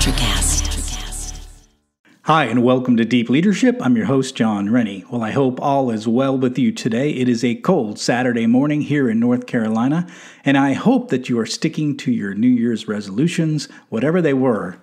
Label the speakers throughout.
Speaker 1: LeaderCast.
Speaker 2: Hi, and welcome to Deep Leadership. I'm your host, John Rennie. Well, I hope all is well with you today. It is a cold Saturday morning here in North Carolina, and I hope that you are sticking to your New Year's resolutions, whatever they were.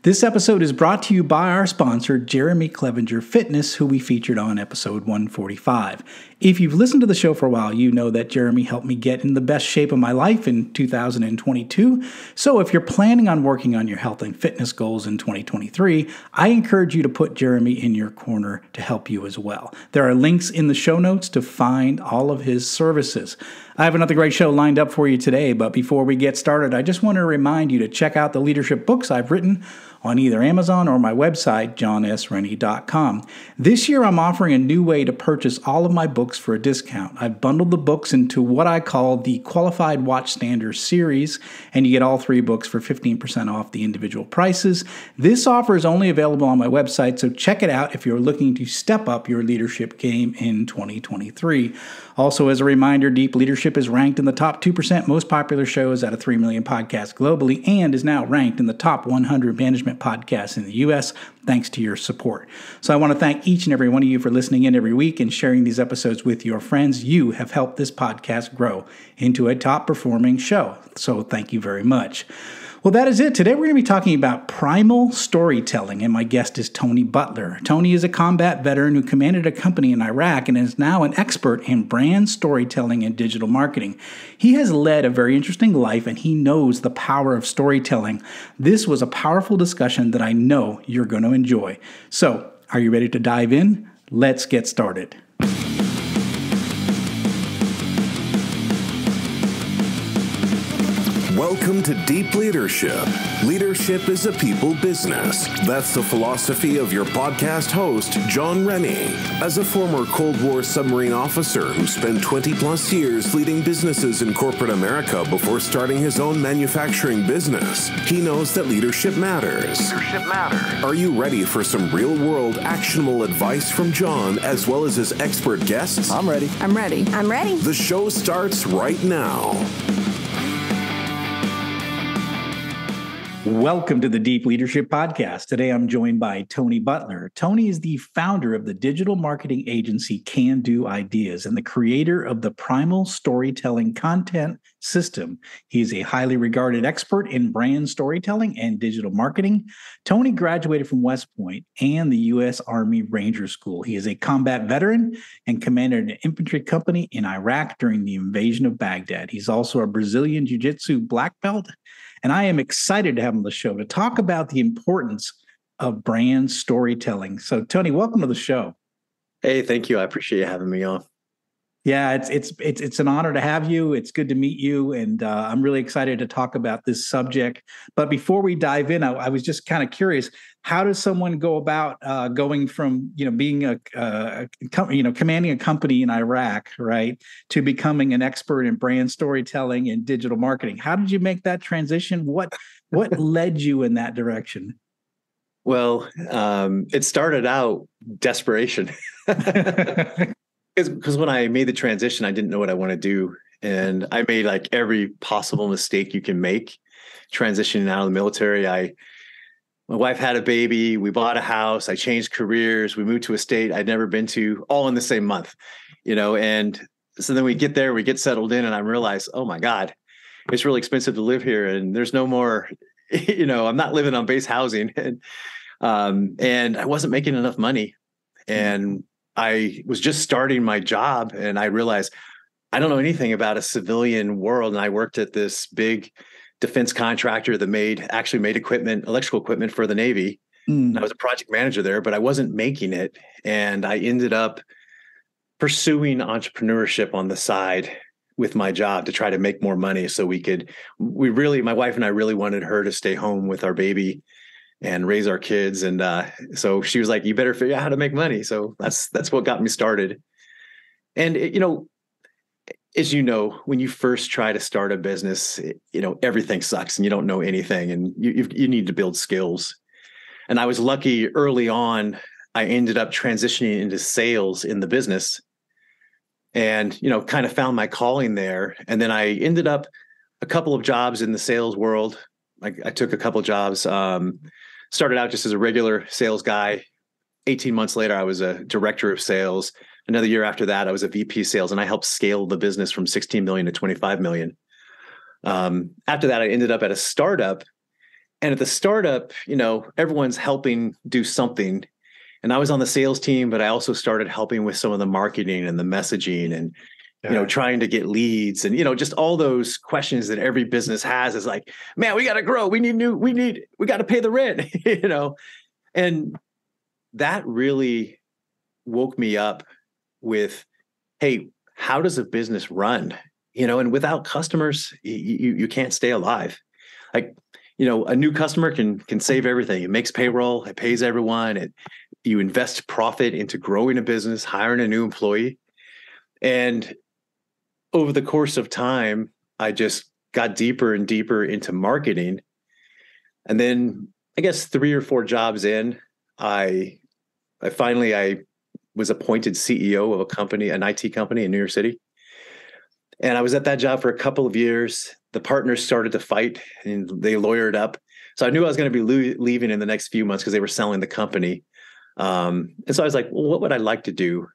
Speaker 2: This episode is brought to you by our sponsor, Jeremy Clevenger Fitness, who we featured on episode 145. If you've listened to the show for a while, you know that Jeremy helped me get in the best shape of my life in 2022. So if you're planning on working on your health and fitness goals in 2023, I encourage you to put Jeremy in your corner to help you as well. There are links in the show notes to find all of his services. I have another great show lined up for you today, but before we get started, I just want to remind you to check out the leadership books I've written on either Amazon or my website, johnsrennie.com. This year, I'm offering a new way to purchase all of my books for a discount. I've bundled the books into what I call the Qualified Watchstander series, and you get all three books for 15% off the individual prices. This offer is only available on my website, so check it out if you're looking to step up your leadership game in 2023. Also, as a reminder, Deep Leadership is ranked in the top 2% most popular shows out of 3 million podcasts globally and is now ranked in the top 100 management podcasts in the U.S. thanks to your support. So I want to thank each and every one of you for listening in every week and sharing these episodes with your friends. You have helped this podcast grow into a top-performing show. So thank you very much. Well, that is it. Today we're going to be talking about primal storytelling, and my guest is Tony Butler. Tony is a combat veteran who commanded a company in Iraq and is now an expert in brand storytelling and digital marketing. He has led a very interesting life, and he knows the power of storytelling. This was a powerful discussion that I know you're going to enjoy. So, are you ready to dive in? Let's get started.
Speaker 3: Welcome to Deep Leadership. Leadership is a people business. That's the philosophy of your podcast host, John Rennie. As a former Cold War submarine officer who spent 20 plus years leading businesses in corporate America before starting his own manufacturing business, he knows that leadership matters. Are you ready for some real-world actionable advice from John as well as his expert guests?
Speaker 4: I'm ready.
Speaker 3: The show starts right now.
Speaker 2: Welcome to the Deep Leadership Podcast. Today I'm joined by Tony Butler. Tony is the founder of the digital marketing agency Can Do Ideas and the creator of the Primal Storytelling content system. He's a highly regarded expert in brand storytelling and digital marketing. Tony graduated from West Point and the U.S. Army Ranger School. He is a combat veteran and commanded an infantry company in Iraq during the invasion of Baghdad. He's also a Brazilian Jiu-Jitsu blackbelt. And I am excited to have him on the show to talk about the importance of brand storytelling. So, Tony, welcome to the show.
Speaker 4: Hey, thank you. I appreciate you having me on.
Speaker 2: Yeah, it's an honor to have you. It's good to meet you, and I'm really excited to talk about this subject. But before we dive in, I was just kind of curious: how does someone go about going from being commanding a company in Iraq, right, to becoming an expert in brand storytelling and digital marketing? How did you make that transition? What led you in that direction?
Speaker 4: Well, it started out desperation. Because when I made the transition, I didn't know what I want to do. And I made like every possible mistake you can make transitioning out of the military. My wife had a baby. We bought a house. I changed careers. We moved to a state I'd never been to, all in the same month, and so then we get there, we get settled in, and I realize, oh my God, it's really expensive to live here. And there's no more, I'm not living on base housing. And I wasn't making enough money. And I was just starting my job, and I realized I don't know anything about a civilian world. And I worked at this big defense contractor that actually made electrical equipment for the Navy. And I was a project manager there, but I wasn't making it. And I ended up pursuing entrepreneurship on the side with my job to try to make more money. So my wife and I really wanted her to stay home with our baby and raise our kids. And so she was like, you better figure out how to make money. So that's what got me started. And, as you know, when you first try to start a business, everything sucks and you don't know anything, and you need to build skills. And I was lucky early on, I ended up transitioning into sales in the business and, kind of found my calling there. And then I ended up a couple of jobs in the sales world. I took a couple of jobs started out just as a regular sales guy. 18 months later, I was a director of sales. Another year after that, I was a VP sales, and I helped scale the business from 16 million to 25 million. After that, I ended up at a startup. And at the startup, everyone's helping do something. And I was on the sales team, but I also started helping with some of the marketing and the messaging and, trying to get leads and, just all those questions that every business has is like, man, we got to grow. We got to pay the rent, and that really woke me up with, hey, how does a business run? And without customers, you can't stay alive. Like, a new customer can save everything. It makes payroll, it pays everyone, you invest profit into growing a business, hiring a new employee. And over the course of time, I just got deeper and deeper into marketing. And then I guess 3 or 4 jobs in, I finally was appointed CEO of a company, an IT company in New York City. And I was at that job for a couple of years. The partners started to fight and they lawyered up. So I knew I was going to be leaving in the next few months because they were selling the company. And so I was like, well, what would I like to do?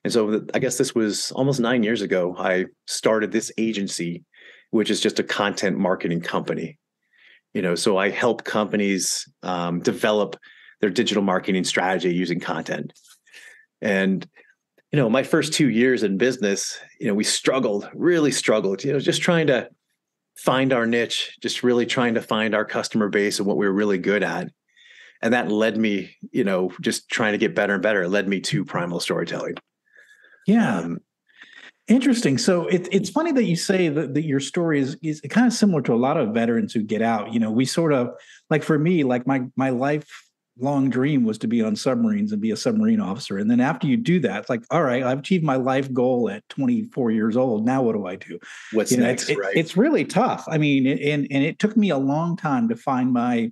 Speaker 4: And so I guess this was almost 9 years ago. I started this agency, which is just a content marketing company. So I help companies develop their digital marketing strategy using content. And my first 2 years in business, we really struggled, just trying to find our niche, just really trying to find our customer base and what we were really good at. And that led me, just trying to get better and better. It led me to Primal Storytelling.
Speaker 2: Yeah. Interesting. So it's funny that you say that your story is kind of similar to a lot of veterans who get out. We sort of, like for me, like my lifelong dream was to be on submarines and be a submarine officer. And then after you do that, it's like, all right, I've achieved my life goal at 24 years old. Now what do I do?
Speaker 4: What's next, right?
Speaker 2: It's really tough. I mean, and it took me a long time to find my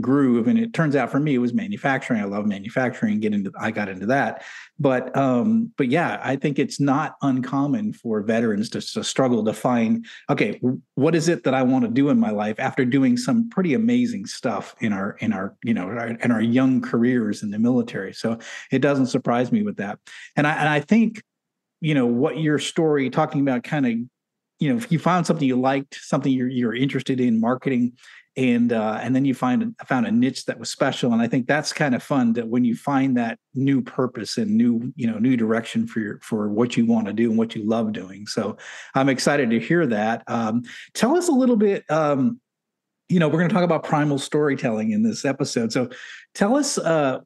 Speaker 2: groove. And it turns out for me, it was manufacturing. I love manufacturing. I got into that. But yeah, I think it's not uncommon for veterans to struggle to find, okay, what is it that I want to do in my life after doing some pretty amazing stuff in our young careers in the military. So it doesn't surprise me with that. And I think, what your story talking about kind of, if you found something you liked, something you're interested in marketing, and then you found a niche that was special. And I think that's kind of fun, that when you find that new purpose and new direction for what you want to do and what you love doing. So I'm excited to hear that. Tell us a little bit, we're going to talk about primal storytelling in this episode. So tell us,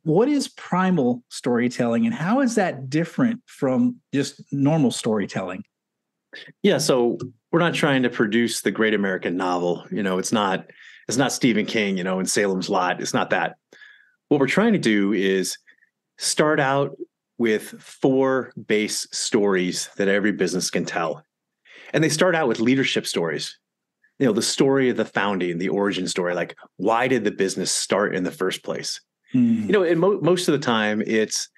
Speaker 2: what is primal storytelling and how is that different from just normal storytelling?
Speaker 4: Yeah. So we're not trying to produce the great American novel. It's not Stephen King, in Salem's Lot. It's not that. What we're trying to do is start out with 4 base stories that every business can tell. And they start out with leadership stories. The story of the founding, the origin story, like why did the business start in the first place? And most of the time it's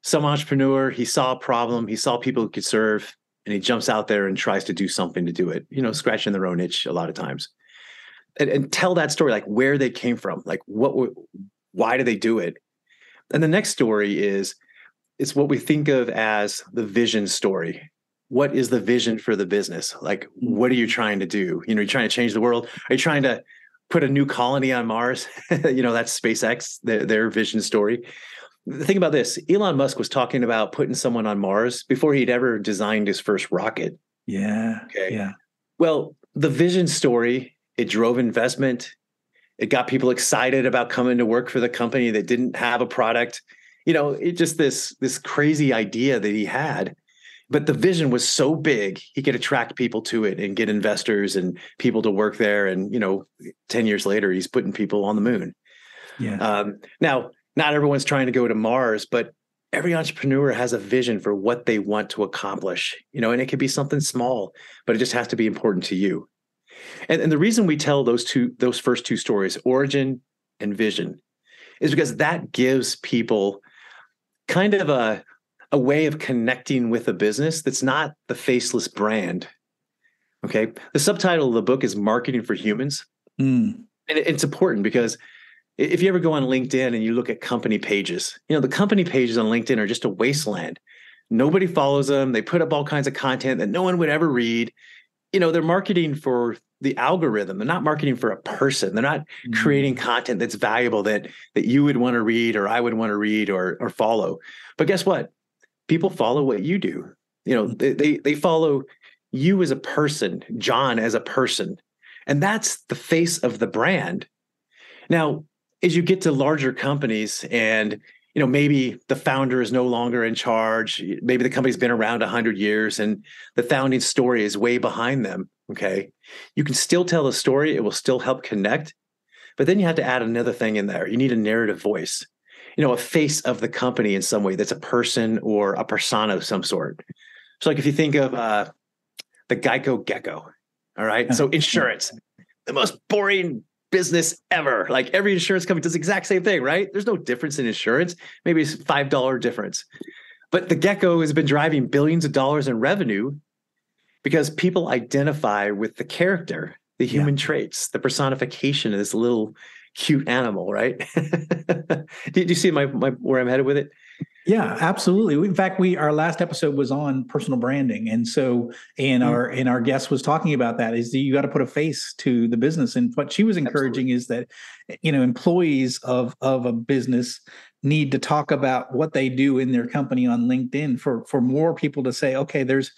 Speaker 4: some entrepreneur, he saw a problem, he saw people who could serve, and he jumps out there and tries to do something to do it, scratching their own itch a lot of times. And tell that story, like where they came from, like why do they do it? And the next story it's what we think of as the vision story. What is the vision for the business? Like, what are you trying to do? You're trying to change the world. Are you trying to put a new colony on Mars? That's SpaceX, their vision story. Think about this. Elon Musk was talking about putting someone on Mars before he'd ever designed his first rocket.
Speaker 2: Yeah.
Speaker 4: Okay.
Speaker 2: Yeah.
Speaker 4: Well, the vision story, it drove investment. It got people excited about coming to work for the company that didn't have a product. It just this crazy idea that he had. But the vision was so big, he could attract people to it and get investors and people to work there. And, 10 years later, he's putting people on the moon.
Speaker 2: Yeah.
Speaker 4: Now, not everyone's trying to go to Mars, but every entrepreneur has a vision for what they want to accomplish, and it could be something small, but it just has to be important to you. And the reason we tell those first 2 stories, origin and vision, is because that gives people kind of a way of connecting with a business that's not the faceless brand. Okay. The subtitle of the book is Marketing for Humans. And it's important because If you ever go on LinkedIn and you look at company pages, the company pages on LinkedIn are just a wasteland. Nobody follows them. They put up all kinds of content that no one would ever read. They're marketing for the algorithm. They're not marketing for a person. They're not creating content that's valuable that you would want to read, or I would want to read or follow. But guess what? People follow what you do. They follow you as a person, John as a person. And that's the face of the brand. Now, as you get to larger companies and maybe the founder is no longer in charge. Maybe the company's been around 100 years and the founding story is way behind them. Okay. You can still tell a story. It will still help connect. But then you have to add another thing in there. You need a narrative voice, a face of the company in some way that's a person or a persona of some sort. So like if you think of the Geico Gecko, all right? So insurance, the most boring business ever. Like every insurance company does the exact same thing, right? There's no difference in insurance. Maybe it's $5 difference. But the Gecko has been driving billions of dollars in revenue because people identify with the character, the human traits, the personification of this little cute animal, right? Do you see where I'm headed with it?
Speaker 2: Yeah, absolutely. In fact, our last episode was on personal branding, and so our guest was talking about that. Is that you got to put a face to the business, and what she was encouraging is that employees of a business need to talk about what they do in their company on LinkedIn for more people to say, okay, there's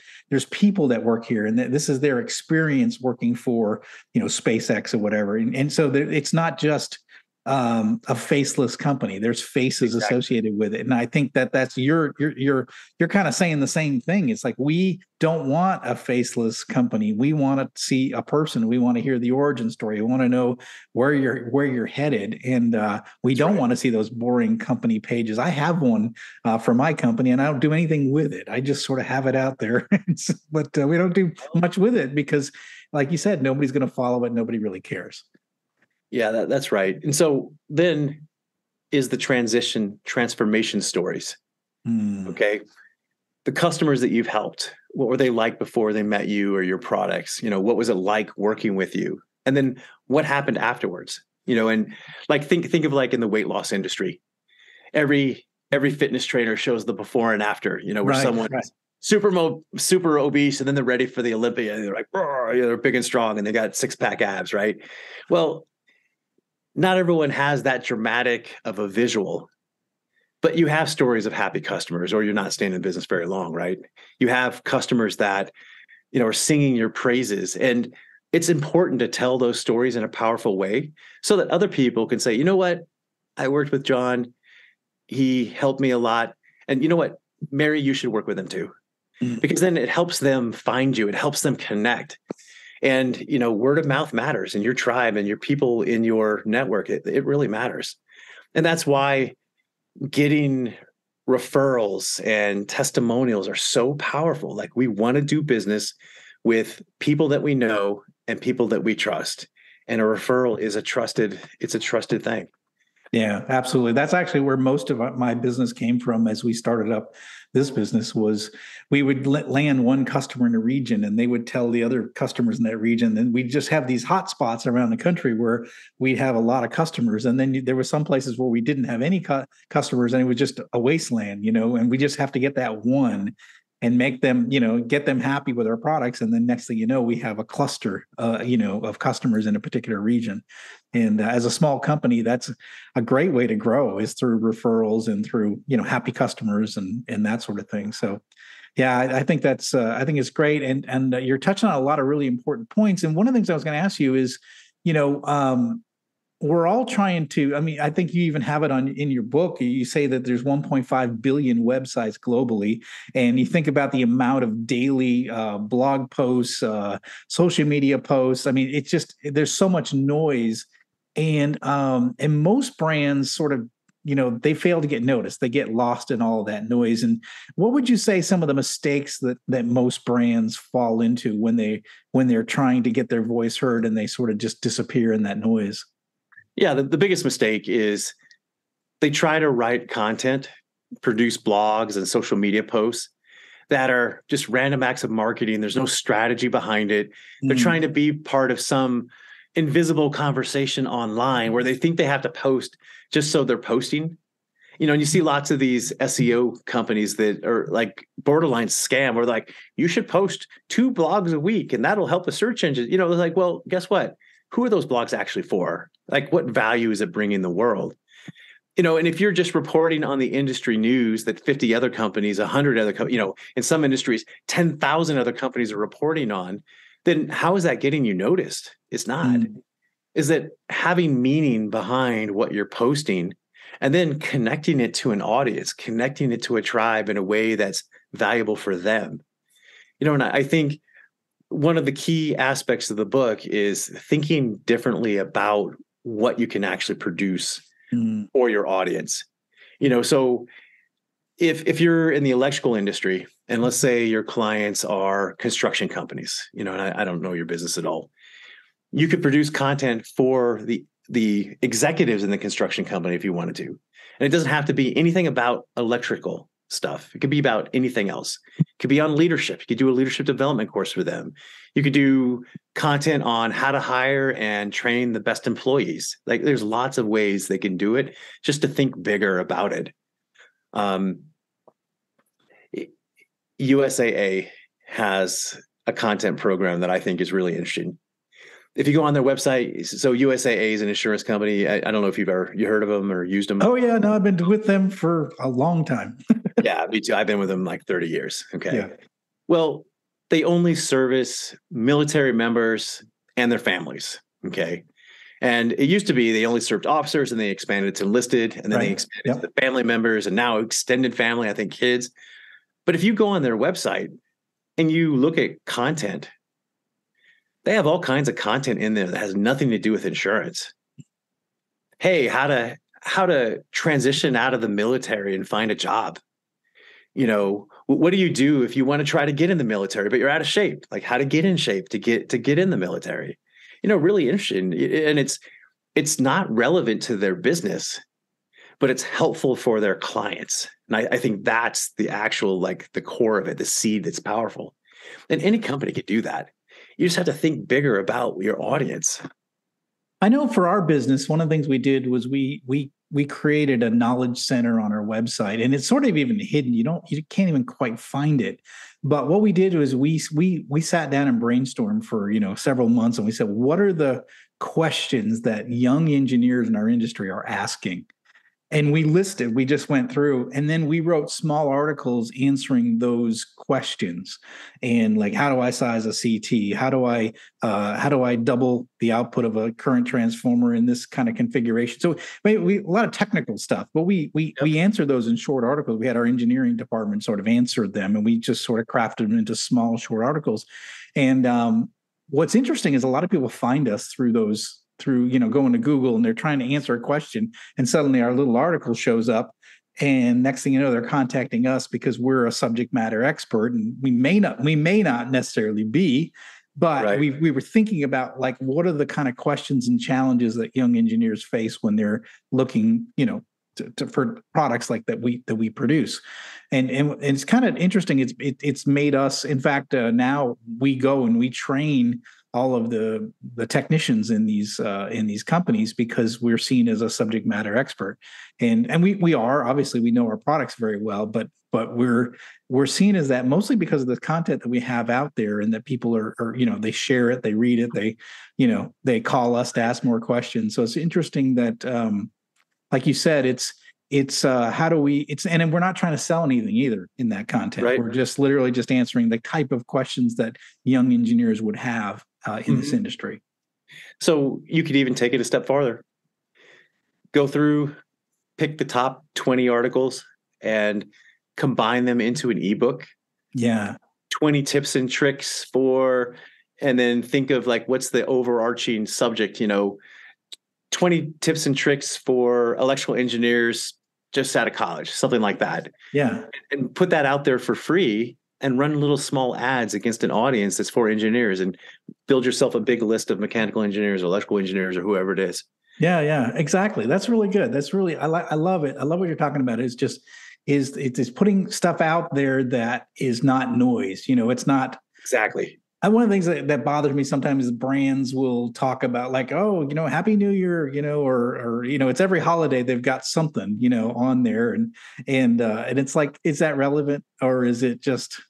Speaker 2: people that work here, and this is their experience working for SpaceX or whatever, and so it's not just a faceless company. There's faces associated with it. And I think that's you're kind of saying the same thing. It's like, we don't want a faceless company. We want to see a person. We want to hear the origin story. We want to know where you're headed. And we don't want to see those boring company pages. I have one for my company and I don't do anything with it. I just sort of have it out there, but we don't do much with it because, like you said, nobody's going to follow it. Nobody really cares.
Speaker 4: Yeah, that's right. And so then is the transformation stories. Okay. The customers that you've helped, what were they like before they met you or your products? What was it like working with you? And then what happened afterwards? And like think of like in the weight loss industry, every fitness trainer shows the before and after, where someone super obese and then they're ready for the Olympia. They're like, they're big and strong and they got 6-pack abs, right? Well, not everyone has that dramatic of a visual, but you have stories of happy customers or you're not staying in business very long, right? You have customers that, are singing your praises. And it's important to tell those stories in a powerful way so that other people can say, you know what? I worked with John. He helped me a lot. And you know what? Mary, you should work with him too. Because then it helps them find you. It helps them connect. And, word of mouth matters in your tribe and your people in your network. It really matters. And that's why getting referrals and testimonials are so powerful. Like we want to do business with people that we know and people that we trust. And a referral is a trusted thing.
Speaker 2: Yeah, absolutely. That's actually where most of my business came from as we started up this business. Was we would land one customer in a region and they would tell the other customers in that region. And we'd just have these hot spots around the country where we'd have a lot of customers. And then there were some places where we didn't have any customers and it was just a wasteland, and we just have to get that one and make them, get them happy with our products. And then next thing you know, we have a cluster, of customers in a particular region. And as a small company, that's a great way to grow is through referrals and through, happy customers and that sort of thing. So, yeah, I think I think it's great. And you're touching on a lot of really important points. And one of the things I was going to ask you is, we're all trying to, I think you even have it in your book. You say that there's 1.5 billion websites globally. And you think about the amount of daily blog posts, social media posts. It's just, there's so much noise. And most brands sort of, they fail to get noticed. They get lost in all of that noise. And what would you say some of the mistakes that most brands fall into when they're trying to get their voice heard and they sort of just disappear in that noise?
Speaker 4: Yeah, the biggest mistake is they try to write content, produce blogs and social media posts that are just random acts of marketing. There's no strategy behind it. They're trying to be part of some, invisible conversation online where they think they have to post just so they're posting. And you see lots of these SEO companies that are like borderline scam, where like, you should post 2 blogs a week and that'll help the search engine. They're like, well, guess what? Who are those blogs actually for? Like, what value is it bringing the world? And if you're just reporting on the industry news that 50 other companies, 100 other, in some industries, 10,000 other companies are reporting on, then how is that getting you noticed? It's not. Is that having meaning behind what you're posting and then connecting it to an audience, connecting it to a tribe in a way that's valuable for them? And I think one of the key aspects of the book is thinking differently about what you can actually produce for your audience. So if you're in the electrical industry, and let's say your clients are construction companies, and I don't know your business at all, you could produce content for the executives in the construction company if you wanted to. And it doesn't have to be anything about electrical stuff. It could be about anything else. It could be on leadership. You could do a leadership development course for them. You could do content on how to hire and train the best employees. Like, there's lots of ways they can do it, just to think bigger about it. USAA has a content program that I think is really interesting. If you go on their website, so USAA is an insurance company. I don't know if you heard of them or used them.
Speaker 2: Oh yeah, no, I've been with them for a long time.
Speaker 4: Yeah, me too. I've been with them like 30 years. Okay.
Speaker 2: Yeah.
Speaker 4: Well, they only service military members and their families. Okay. And it used to be they only served officers, and they expanded to enlisted, and then they expanded to the family members, and now extended family, I think kids. But if you go on their website and you look at content, they have all kinds of content in there that has nothing to do with insurance. Hey, how to transition out of the military and find a job. What do you do if you want to try to get in the military, but you're out of shape? Like, how to get in shape to get in the military. Really interesting. And it's not relevant to their business, but it's helpful for their clients. And I think that's the actual, like, the core of it, the seed that's powerful. And any company could do that. You just have to think bigger about your audience.
Speaker 2: I know for our business, one of the things we did was we created a knowledge center on our website, and it's sort of even hidden. You can't even quite find it. But what we did was we sat down and brainstormed for several months, and we said, what are the questions that young engineers in our industry are asking? And we just went through, and then we wrote small articles answering those questions. And like, how do I size a CT? How do I double the output of a current transformer in this kind of configuration? So a lot of technical stuff, but we answered those in short articles. We had our engineering department sort of answered them, and we just sort of crafted them into small short articles. And what's interesting is a lot of people find us through going to Google, and they're trying to answer a question, and suddenly our little article shows up, and next thing you know, they're contacting us because we're a subject matter expert, and we may not necessarily be, but right. we were thinking about, like, what are the kind of questions and challenges that young engineers face when they're looking, for products like that we produce. And it's kind of interesting. It's made us, in fact, now we go and we train all of the technicians in these companies, because we're seen as a subject matter expert, and we are, obviously, we know our products very well, but we're seen as that mostly because of the content that we have out there, and that people are they share it, they read it, they call us to ask more questions. So it's interesting that, like you said, and we're not trying to sell anything either in that content. Right. We're just literally just answering the type of questions that young engineers would have in this industry.
Speaker 4: So you could even take it a step farther. Go through, pick the top 20 articles and combine them into an ebook.
Speaker 2: Yeah.
Speaker 4: 20 tips and tricks and then think of, like, what's the overarching subject, 20 tips and tricks for electrical engineers just out of college, something like that.
Speaker 2: Yeah.
Speaker 4: And put that out there for free, and run little small ads against an audience that's for engineers, and build yourself a big list of mechanical engineers or electrical engineers or whoever it is.
Speaker 2: Yeah, exactly. That's really good. That's really, I love it. I love what you're talking about. It's putting stuff out there that is not noise. It's not.
Speaker 4: Exactly.
Speaker 2: One of the things that bothers me sometimes is brands will talk about like, oh, Happy New Year, or it's every holiday they've got something, on there, and it's like, is that relevant or is it just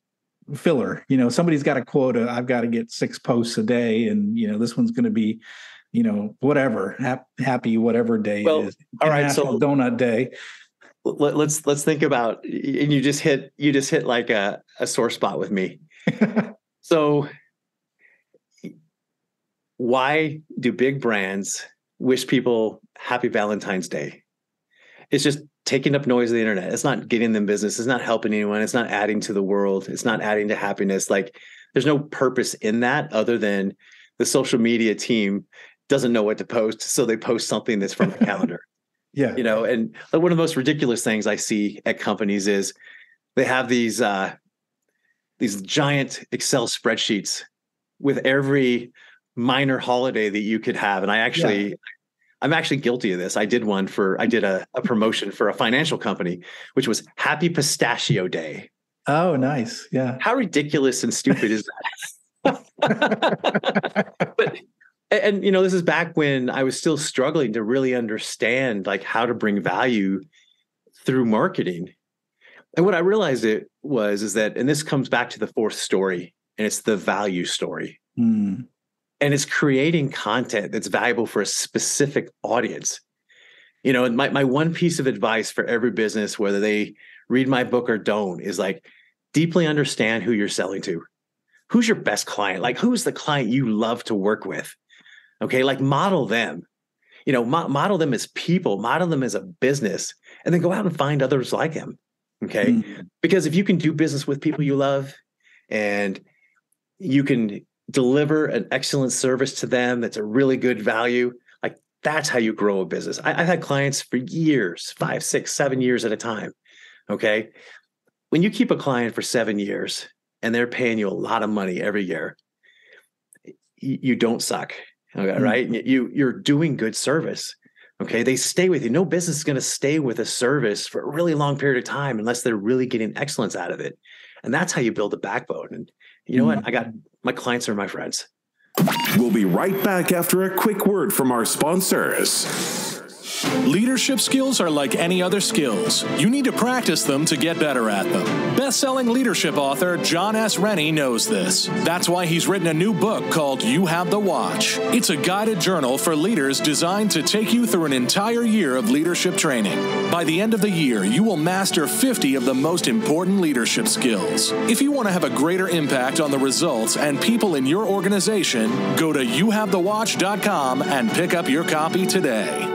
Speaker 2: filler? Somebody's got a quota. I've got to get 6 posts a day, and this one's going to be, whatever happy whatever day it is.
Speaker 4: All right,
Speaker 2: International
Speaker 4: so
Speaker 2: Donut Day.
Speaker 4: let's think about, and you just hit like a sore spot with me. So why do big brands wish people happy Valentine's Day? It's just taking up noise of the internet. It's not getting them business. It's not helping anyone. It's not adding to the world. It's not adding to happiness. Like, there's no purpose in that other than the social media team doesn't know what to post, so they post something that's from the calendar.
Speaker 2: Yeah.
Speaker 4: And one of the most ridiculous things I see at companies is they have these giant Excel spreadsheets with every minor holiday that you could have. And I'm actually guilty of this. I did a promotion for a financial company, which was Happy Pistachio Day.
Speaker 2: Oh, nice. Yeah.
Speaker 4: How ridiculous and stupid is that? But this is back when I was still struggling to really understand like how to bring value through marketing. And what I realized is that, and this comes back to the fourth story, and it's the value story.
Speaker 2: Mm.
Speaker 4: And it's creating content that's valuable for a specific audience. And my one piece of advice for every business, whether they read my book or don't, is like, deeply understand who you're selling to. Who's your best client? Like, who's the client you love to work with? Okay. Like, model them, model them as people, model them as a business, and then go out and find others like them. Okay. Mm. Because if you can do business with people you love and you can deliver an excellent service to them that's a really good value, like, that's how you grow a business. I've had clients for years, 5, 6, 7 years at a time. Okay. When you keep a client for 7 years and they're paying you a lot of money every year, you don't suck. Okay, right? You're doing good service. Okay. They stay with you. No business is going to stay with a service for a really long period of time unless they're really getting excellence out of it. And that's how you build a backbone. And you know what? My clients are my friends.
Speaker 3: We'll be right back after a quick word from our sponsors.
Speaker 1: Leadership skills are like any other skills. You need to practice them to get better at them. Best-selling leadership author John S. Rennie knows this. That's why he's written a new book called You Have the Watch. It's a guided journal for leaders designed to take you through an entire year of leadership training. By the end of the year, you will master 50 of the most important leadership skills. If you want to have a greater impact on the results and people in your organization, go to youhavethewatch.com and pick up your copy today.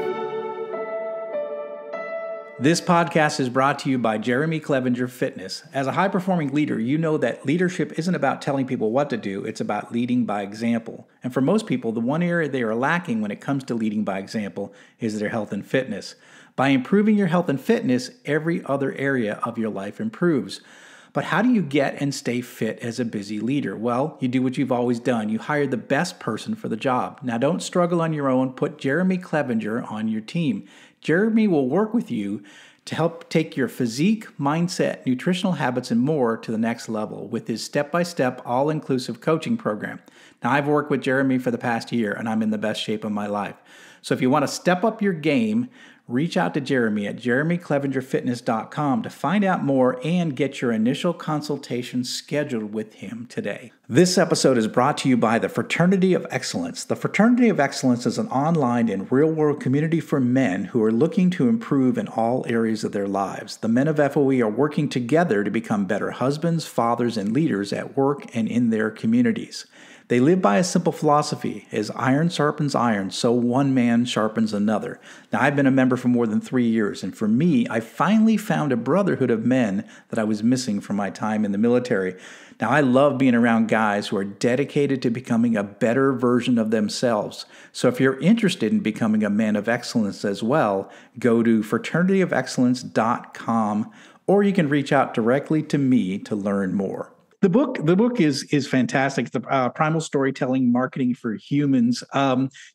Speaker 2: This podcast is brought to you by Jeremy Clevenger Fitness. As a high-performing leader, you know that leadership isn't about telling people what to do, it's about leading by example. And for most people, the one area they are lacking when it comes to leading by example is their health and fitness. By improving your health and fitness, every other area of your life improves. But how do you get and stay fit as a busy leader? Well, you do what you've always done. You hire the best person for the job. Now, don't struggle on your own. Put Jeremy Clevenger on your team. Jeremy will work with you to help take your physique, mindset, nutritional habits, and more to the next level with his step-by-step, all-inclusive coaching program. Now, I've worked with Jeremy for the past year, and I'm in the best shape of my life. So if you want to step up your game, reach out to Jeremy at jeremyclevengerfitness.com to find out more and get your initial consultation scheduled with him today. This episode is brought to you by the Fraternity of Excellence. The Fraternity of Excellence is an online and real-world community for men who are looking to improve in all areas of their lives. The men of FOE are working together to become better husbands, fathers, and leaders at work and in their communities. They live by a simple philosophy: as iron sharpens iron, so one man sharpens another. Now, I've been a member for more than 3 years, and for me, I finally found a brotherhood of men that I was missing from my time in the military. Now, I love being around guys who are dedicated to becoming a better version of themselves. So if you're interested in becoming a man of excellence as well, go to fraternityofexcellence.com, or you can reach out directly to me to learn more. The book is fantastic. It's the Primal Storytelling, Marketing for Humans.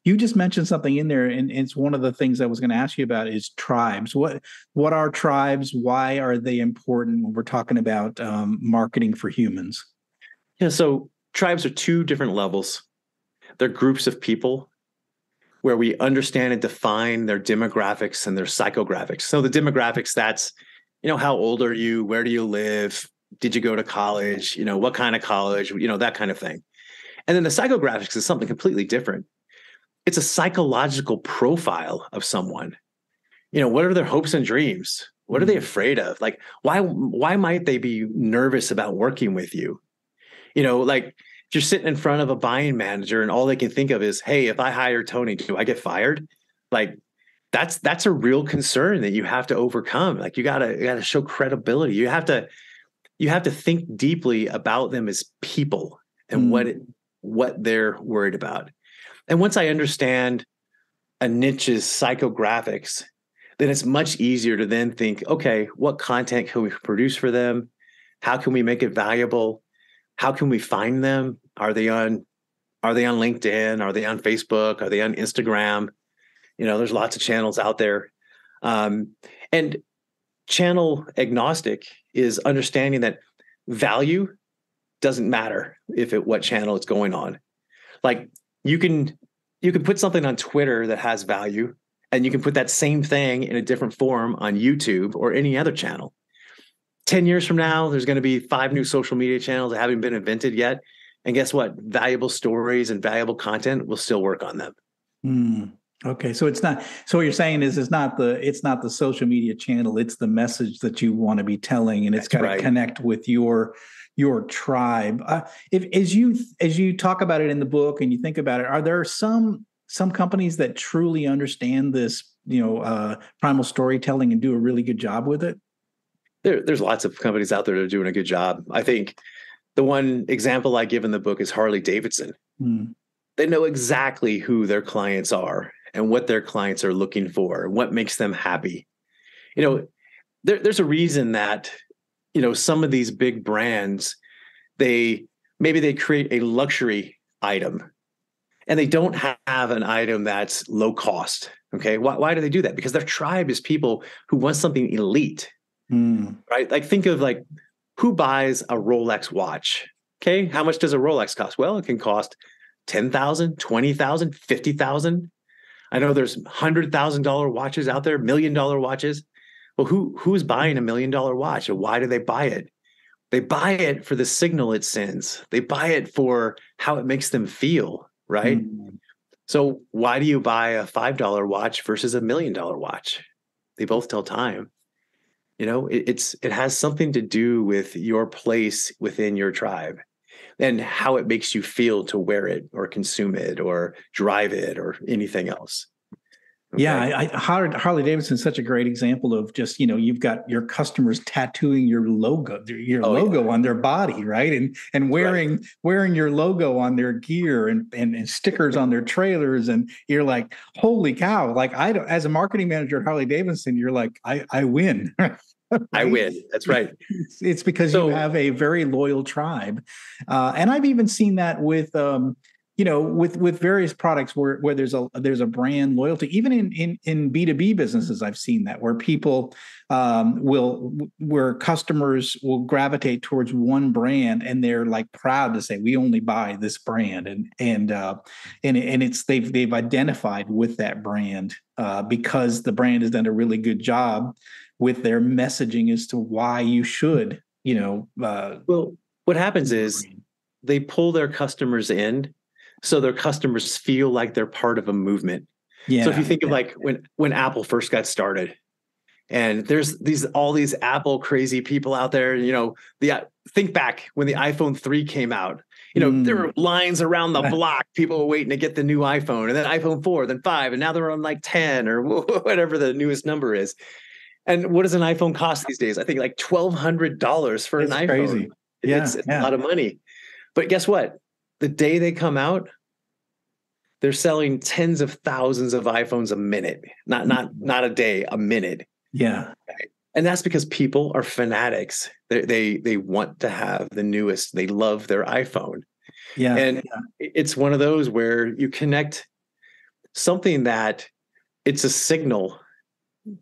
Speaker 2: You just mentioned something in there, and it's one of the things I was going to ask you about is tribes. What are tribes? Why are they important when we're talking about marketing for humans?
Speaker 4: Yeah, so tribes are two different levels. They're groups of people where we understand and define their demographics and their psychographics. So the demographics, that's, how old are you? Where do you live? Did you go to college? What kind of college? That kind of thing. And then the psychographics is something completely different. It's a psychological profile of someone. What are their hopes and dreams? What are they afraid of? Like, why might they be nervous about working with you? Like, you're sitting in front of a buying manager and all they can think of is, hey, if I hire Tony, do I get fired? Like, that's a real concern that you have to overcome. Like, you gotta show credibility. You have to think deeply about them as people and what they're worried about. And once I understand a niche's psychographics, then it's much easier to then think, okay, what content can we produce for them? How can we make it valuable? How can we find them? Are they on LinkedIn? Are they on Facebook? Are they on Instagram? There's lots of channels out there. And channel agnostic is understanding that value doesn't matter what channel it's going on. Like, you can put something on Twitter that has value, and you can put that same thing in a different form on YouTube or any other channel. 10 years from now, there's going to be 5 new social media channels that haven't been invented yet. And guess what? Valuable stories and valuable content will still work on them.
Speaker 2: Okay. So so what you're saying is it's not the social media channel. It's the message that you want to be telling, and it's got to connect with your tribe. As you talk about it in the book and you think about it, are there some companies that truly understand this, primal storytelling and do a really good job with it?
Speaker 4: There's lots of companies out there that are doing a good job. I think the one example I give in the book is Harley Davidson. They know exactly who their clients are and what their clients are looking for and what makes them happy. There's a reason that, some of these big brands, they create a luxury item and they don't have an item that's low cost. Okay. Why do they do that? Because their tribe is people who want something elite. Right? Like, think of who buys a Rolex watch? Okay. How much does a Rolex cost? Well, it can cost $10,000, $20,000, $50,000. I know there's $100,000 watches out there, $1 million watches. Well, who's buying $1 million watch, and why do they buy it? They buy it for the signal it sends. They buy it for how it makes them feel, right? So why do you buy a $5 watch versus $1 million watch? They both tell time. It has something to do with your place within your tribe and how it makes you feel to wear it or consume it or drive it or anything else. Okay?
Speaker 2: Yeah, Harley Davidson is such a great example of just, you've got your customers tattooing your logo on their body, right? And wearing your logo on their gear and stickers on their trailers. And you're like, holy cow. Like, as a marketing manager at Harley Davidson, you're like, I win. Right?
Speaker 4: I win. That's right.
Speaker 2: It's because you have a very loyal tribe. And I've even seen that with with various products where there's a brand loyalty. Even in B2B businesses, I've seen that where people where customers will gravitate towards one brand and they're like proud to say we only buy this brand, and it's they've identified with that brand because the brand has done a really good job with their messaging as to why you should
Speaker 4: well, what happens is they pull their customers in. So their customers feel like they're part of a movement. So if you think of when Apple first got started, and there's all these Apple crazy people out there, think back when the iPhone 3 came out, there were lines around the block. People were waiting to get the new iPhone, and then iPhone 4, then 5, and now they're on like 10 or whatever the newest number is. And what does an iPhone cost these days? I think like $1,200 for an iPhone.
Speaker 2: Crazy.
Speaker 4: It's a lot of money. But guess what? The day they come out, they're selling tens of thousands of iPhones a minute. Not a day, a minute.
Speaker 2: Yeah.
Speaker 4: Okay. And that's because people are fanatics. They want to have the newest. They love their iPhone.
Speaker 2: Yeah.
Speaker 4: And it's one of those where you connect something that it's a signal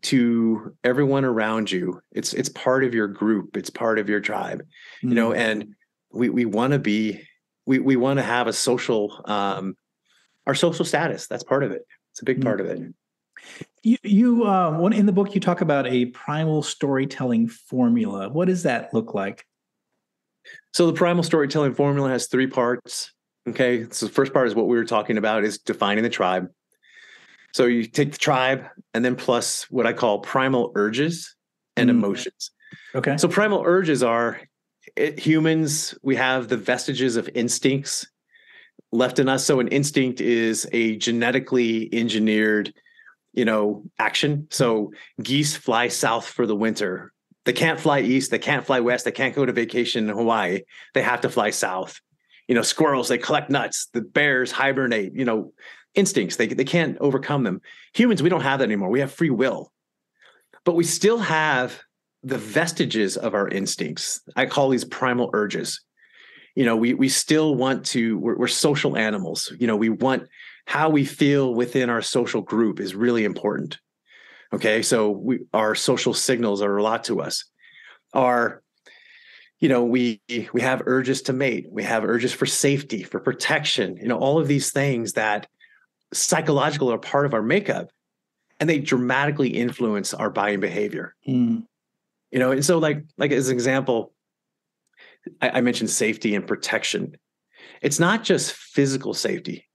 Speaker 4: to everyone around you. It's part of your group. It's part of your tribe, and we want to be we want to have a social, our social status. That's part of it. It's a big part of it.
Speaker 2: One in the book, you talk about a primal storytelling formula. What does that look like?
Speaker 4: So the primal storytelling formula has 3 parts. Okay. So the first part is what we were talking about, is defining the tribe. So you take the tribe and then plus what I call primal urges and emotions.
Speaker 2: Okay.
Speaker 4: So primal urges are humans. We have the vestiges of instincts left in us. So an instinct is a genetically engineered, action. So geese fly south for the winter. They can't fly east. They can't fly west. They can't go to vacation in Hawaii. They have to fly south. Squirrels, they collect nuts. The bears hibernate, instincts. They can't overcome them. Humans, we don't have that anymore. We have free will, but we still have the vestiges of our instincts. I call these primal urges. We still want to, we're social animals. We want, how we feel within our social group is really important. Okay. So our social signals are a lot to us. We have urges to mate. We have urges for safety, for protection, all of these things that psychological are part of our makeup, and they dramatically influence our buying behavior. And so like as an example, I mentioned safety and protection. It's not just physical safety.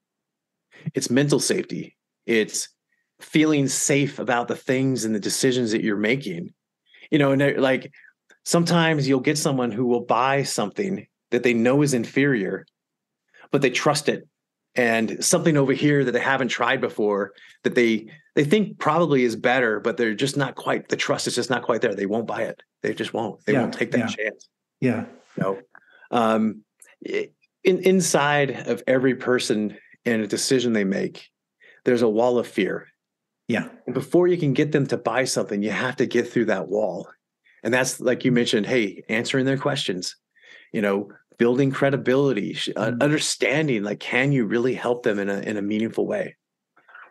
Speaker 4: It's mental safety. It's feeling safe about the things and the decisions that you're making, and like sometimes you'll get someone who will buy something that they know is inferior, but they trust it. And something over here that they haven't tried before that they think probably is better, but they're just not quite, the trust is just not quite there. They won't buy it. They just won't. They won't take that chance.
Speaker 2: Yeah.
Speaker 4: Inside of every person and a decision they make, there's a wall of fear.
Speaker 2: Yeah.
Speaker 4: And before you can get them to buy something, you have to get through that wall. And that's, like you mentioned, hey, answering their questions, building credibility, understanding, like, can you really help them in a meaningful way?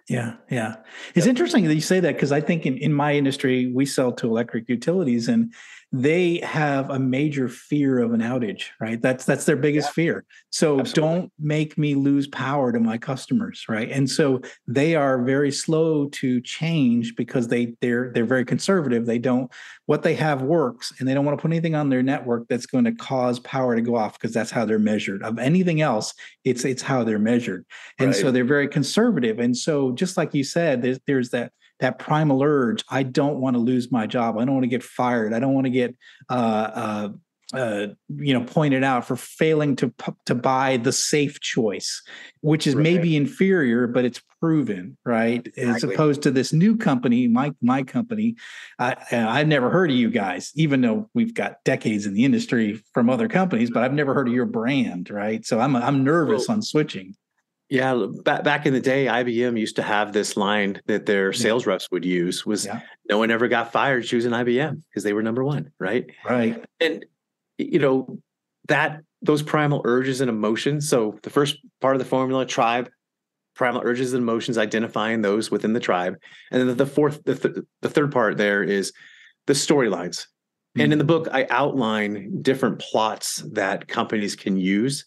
Speaker 2: Yeah. Yeah. It's interesting that you say that, because I think in my industry, we sell to electric utilities, and they have a major fear of an outage, right? That's their biggest fear. So don't make me lose power to my customers, right? And so they are very slow to change because they're very conservative. They don't, what they have works, and they don't want to put anything on their network that's going to cause power to go off, because that's how they're measured. Of anything else, it's how they're measured. And so they're very conservative. And so just like you said, there's that primal urge. I don't want to lose my job. I don't want to get fired. I don't want to get pointed out for failing to buy the safe choice, which is maybe inferior, but it's proven, right? Exactly. As opposed to this new company, my company. I've never heard of you guys, even though we've got decades in the industry from other companies, but I've never heard of your brand, right? So I'm nervous on switching.
Speaker 4: Yeah, back in the day, IBM used to have this line that their sales reps would use was, no one ever got fired choosing IBM because they were number one, right?
Speaker 2: Right.
Speaker 4: And, those primal urges and emotions. So the first part of the formula, tribe, primal urges and emotions, identifying those within the tribe. And then the third part there is the storylines. Mm-hmm. And in the book, I outline different plots that companies can use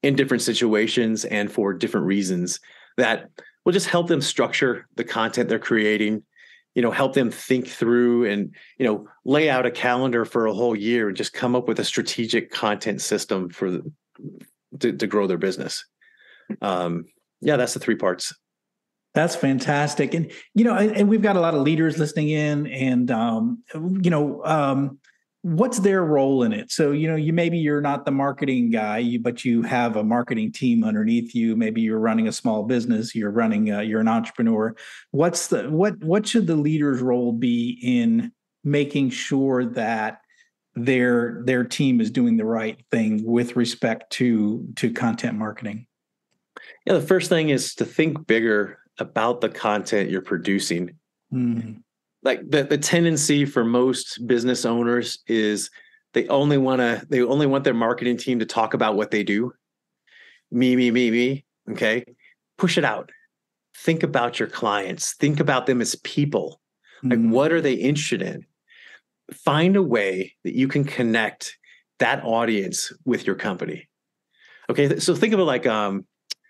Speaker 4: in different situations and for different reasons that will just help them structure the content they're creating, help them think through and, lay out a calendar for a whole year and just come up with a strategic content system to grow their business. That's the 3 parts.
Speaker 2: That's fantastic. And, and we've got a lot of leaders listening in, and, what's their role in it? So, you're not the marketing guy, but you have a marketing team underneath you. Maybe you're running a small business, you're an entrepreneur. What should the leader's role be in making sure that their team is doing the right thing with respect to content marketing?
Speaker 4: Yeah. The first thing is to think bigger about the content you're producing. Mm-hmm. Like the tendency for most business owners is they only want their marketing team to talk about what they do. Me. Okay. Push it out. Think about your clients. Think about them as people. Like, what are they interested in? Find a way that you can connect that audience with your company. Okay. So think of it like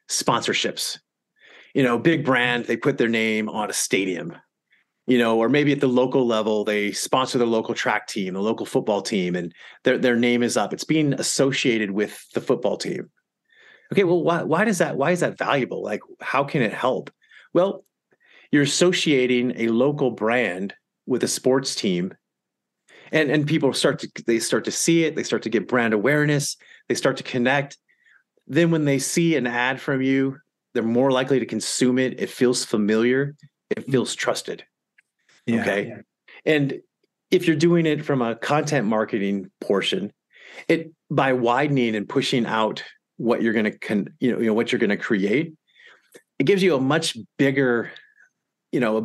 Speaker 4: sponsorships. Big brand, they put their name on a stadium, or maybe at the local level, they sponsor the local track team, the local football team, and their name is up. It's being associated with the football team. Okay, well, why is that valuable? Like, how can it help? Well, you're associating a local brand with a sports team, and people start to see it. They start to get brand awareness. They start to connect. Then when they see an ad from you, they're more likely to consume it. It feels familiar. It feels trusted.
Speaker 2: Yeah,
Speaker 4: okay.
Speaker 2: Yeah.
Speaker 4: And if you're doing it from a content marketing portion, it by widening and pushing out what you're going to, what you're going to create, it gives you a much bigger, a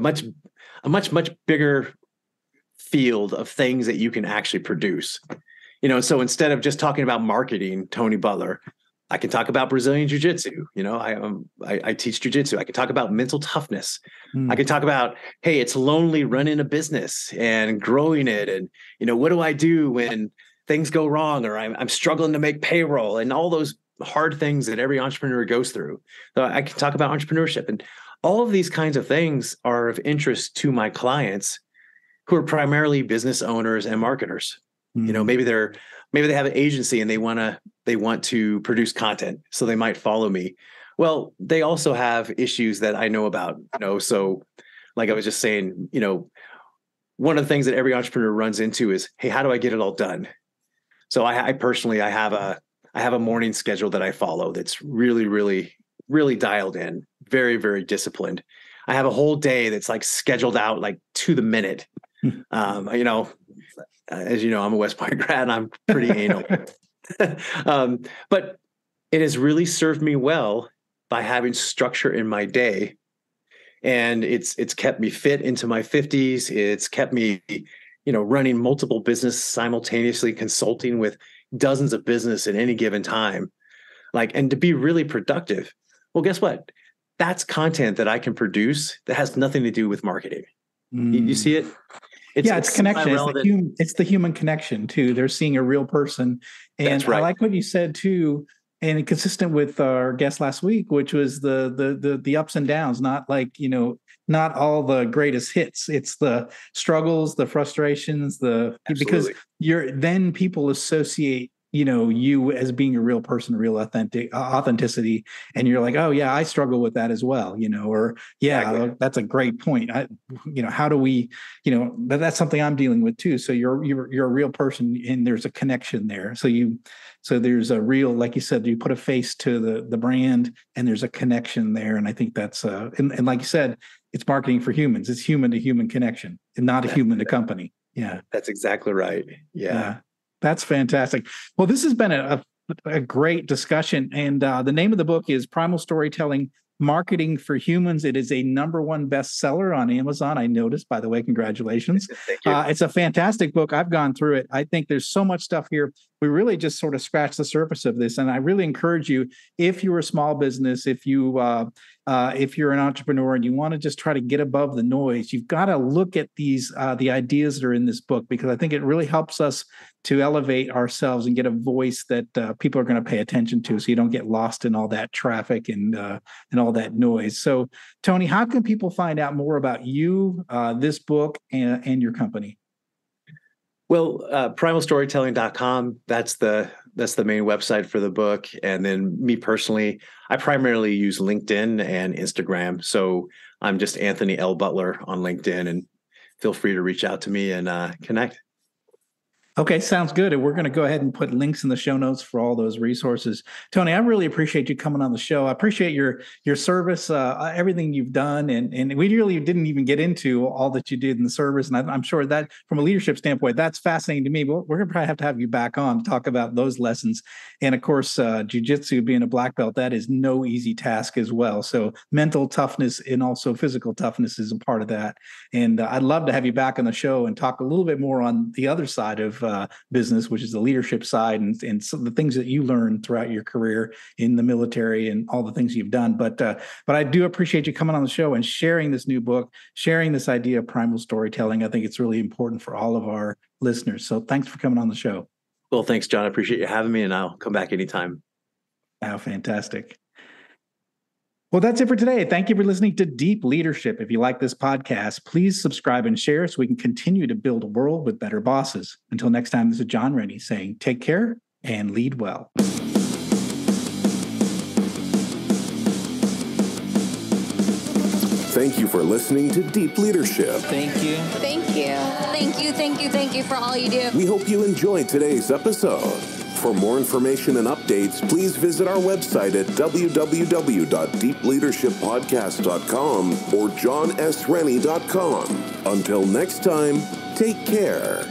Speaker 4: much bigger field of things that you can actually produce. So instead of just talking about marketing Tony Butler, I can talk about Brazilian Jiu-Jitsu. I teach Jiu-Jitsu. I can talk about mental toughness. I can talk about, hey, it's lonely running a business and growing it. And, what do I do when things go wrong, or I'm struggling to make payroll, and all those hard things that every entrepreneur goes through. So I can talk about entrepreneurship, and all of these kinds of things are of interest to my clients who are primarily business owners and marketers. Maybe they have an agency and they want to produce content, so they might follow me. Well, they also have issues that I know about, so like I was just saying, one of the things that every entrepreneur runs into is, hey, how do I get it all done? So I personally, I have a morning schedule that I follow that's really, really, really dialed in, very, very disciplined. I have a whole day that's like scheduled out like to the minute. As you know, I'm a West Point grad and I'm pretty anal. But it has really served me well by having structure in my day. And it's kept me fit into my 50s. It's kept me, running multiple business simultaneously, consulting with dozens of business at any given time. And to be really productive. Well, guess what? That's content that I can produce that has nothing to do with marketing. You see it?
Speaker 2: It's connection. It's the human connection too. They're seeing a real person. And
Speaker 4: That's right.
Speaker 2: I like what you said too, and consistent with our guest last week, which was the ups and downs, not not all the greatest hits. It's the struggles, the frustrations, because then people associate you as being a real person, real authenticity. And you're like, oh yeah, I struggle with that as well, or yeah, exactly. That's a great point. How do we, that's something I'm dealing with too. So you're a real person and there's a connection there. So there's a real, like you said, you put a face to the brand and there's a connection there. And I think that's, and like you said, it's marketing for humans. It's human to human connection and not a human to company. Yeah.
Speaker 4: That's exactly right. Yeah.
Speaker 2: That's fantastic. Well, this has been a great discussion. And the name of the book is Primal Storytelling, Marketing for Humans. It is a #1 bestseller on Amazon. I noticed, by the way, congratulations.
Speaker 4: Thank you.
Speaker 2: It's a fantastic book. I've gone through it. I think there's so much stuff here. We really just sort of scratched the surface of this. And I really encourage you, if you're a small business, if you're an entrepreneur and you want to just try to get above the noise, you've got to look at the ideas that are in this book, because I think it really helps us to elevate ourselves and get a voice that people are going to pay attention to, so you don't get lost in all that traffic and all that noise. So, Tony, how can people find out more about you, this book, and your company?
Speaker 4: Well, primalstorytelling.com, that's the main website for the book. And then me personally, I primarily use LinkedIn and Instagram. So I'm just Anthony L. Butler on LinkedIn, and feel free to reach out to me and connect.
Speaker 2: Okay, sounds good. And we're going to go ahead and put links in the show notes for all those resources. Tony, I really appreciate you coming on the show. I appreciate your service, everything you've done. And we really didn't even get into all that you did in the service. And I'm sure that from a leadership standpoint, that's fascinating to me. But we're going to probably have to have you back on to talk about those lessons. And of course, jiu-jitsu, being a black belt, that is no easy task as well. So mental toughness and also physical toughness is a part of that. And I'd love to have you back on the show and talk a little bit more on the other side of business, which is the leadership side, and some of the things that you learned throughout your career in the military and all the things you've done. But I do appreciate you coming on the show and sharing this new book, sharing this idea of primal storytelling. I think it's really important for all of our listeners. So thanks for coming on the show.
Speaker 4: Well, thanks, John. I appreciate you having me, and I'll come back anytime.
Speaker 2: Oh, fantastic. Well, that's it for today. Thank you for listening to Deep Leadership. If you like this podcast, please subscribe and share so we can continue to build a world with better bosses. Until next time, this is John Rennie saying take care and lead well.
Speaker 3: Thank you for listening to Deep Leadership.
Speaker 5: Thank you.
Speaker 6: Thank you. Thank you, thank you, thank you for all you do.
Speaker 3: We hope you enjoyed today's episode. For more information and updates, please visit our website at www.deepleadershippodcast.com or johnsrennie.com. Until next time, take care.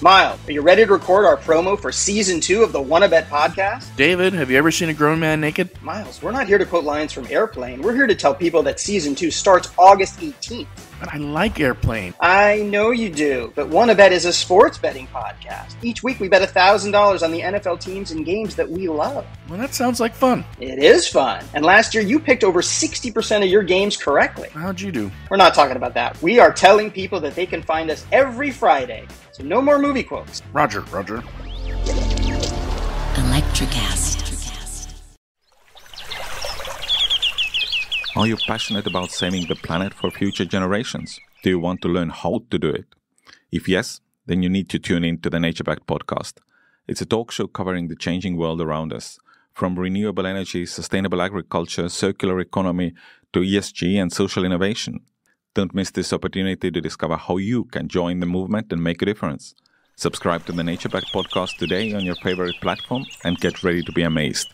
Speaker 7: Miles, are you ready to record our promo for Season 2 of the Wanna Bet podcast?
Speaker 5: David, have you ever seen a grown man naked?
Speaker 7: Miles, we're not here to quote lines from Airplane. We're here to tell people that Season 2 starts August 18th.
Speaker 5: But I like Airplane.
Speaker 7: I know you do, but Wanna Bet is a sports betting podcast. Each week we bet $1,000 on the NFL teams and games that we love.
Speaker 5: Well, that sounds like fun.
Speaker 7: It is fun. And last year you picked over 60% of your games correctly.
Speaker 5: How'd you do?
Speaker 7: We're not talking about that. We are telling people that they can find us every Friday. So no more movie quotes.
Speaker 5: Roger.
Speaker 8: Electricast.
Speaker 9: Are you passionate about saving the planet for future generations? Do you want to learn how to do it? If yes, then you need to tune in to the Nature Back podcast. It's a talk show covering the changing world around us, from renewable energy, sustainable agriculture, circular economy, to ESG and social innovation. Don't miss this opportunity to discover how you can join the movement and make a difference. Subscribe to the Nature Back podcast today on your favorite platform and get ready to be amazed.